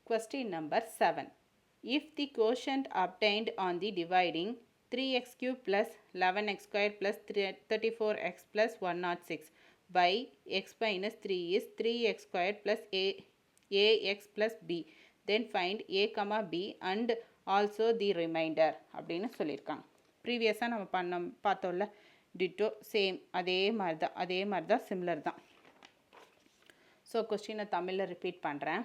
Question number 7. If the quotient obtained on the dividing 3x cube plus 11x square plus 34x plus 106 by x minus 3 is 3x square plus ax plus b, then find a comma b and also the remainder அப்படின்னு சொல்லியிருக்காங்க. ப்ரீவியஸாக நம்ம பார்த்தோம்ல Tito same அதே மாதிரி தான் similar தான். So கொஸ்டினை தமிழில் ரிப்பீட் பண்ணுறேன்.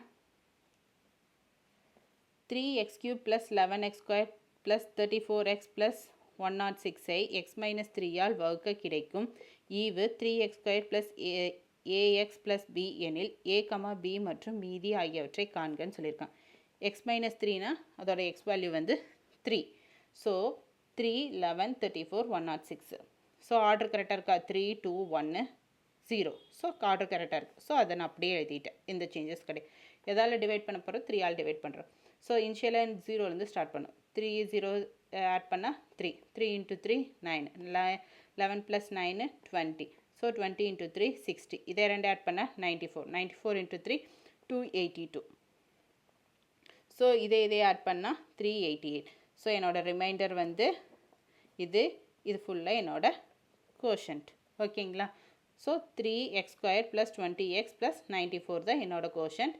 3x cube plus 11x square plus 34x plus 106 ஐ x minus 3 ஆல் வகுக்க கிடைக்கும் ஈவு 3x square plus ax plus b எனில் a, b மற்றும் மீதி ஆகியவற்றை காண்கன்னு சொல்லியிருக்காங்க. x minus 3னா அதோட x வேல்யூ வந்து 3. ஸோ 3, 11, 34, 106. ஸோ ஆர்டர் கரெக்டாக இருக்கா? 3, 2, 1, 0. ஸோ ஆர்டர் கரெக்டாக இருக்குது. ஸோ அதை நான் அப்படியே எழுதிட்டேன். எந்த சேஞ்சஸ் கிடையாது. எதால் டிவைட் பண்ண போகிறோம்? 3 ஆல் டிவைட் பண்ணுறோம். ஸோ இனிஷியலாக 0லேருந்து ஸ்டார்ட் பண்ணும். 3 0 ஆட் பண்ணால் 3. 3 into 3 9. 11 plus 9 20. So 20 into 3 60. இதே ரெண்டு ஆட் பண்ணால் 94. 94 into 3 282. ஸோ இதே ஆட் பண்ணால் 388. ஸோ என்னோட ரிமைண்டர் வந்து இது ஃபுல்லாக என்னோட கோஷன்ட். ஓகேங்களா? So 3x square plus 20x plus 94 தான் என்னோட கோஷன்ட்.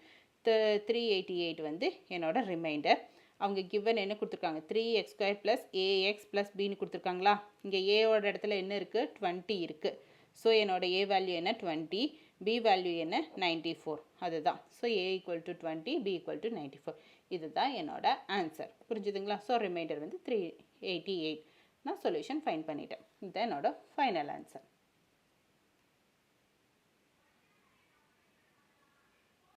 388 வந்து என்னோட ரிமைண்டர். அவங்க கிவன் என்ன கொடுத்துருக்காங்க? 3x square plus ax plus bன்னு கொடுத்துருக்காங்களா? இங்கே ஏவோட இடத்துல என்ன இருக்குது? 20 இருக்குது. ஸோ என்னோட a வேல்யூ என்ன? 20. b வேல்யூ என்ன? 94. அதுதான். So a equal to 20, b equal to 94. இதுதான் என்னோட ஆன்சர். புரிஞ்சுதுங்களா? ஸோ ரிமைண்டர் வந்து 388. நான் சொல்யூஷன் ஃபைன் பண்ணிட்டேன். இதுதான் என்னோட ஃபைனல் ஆன்சர்.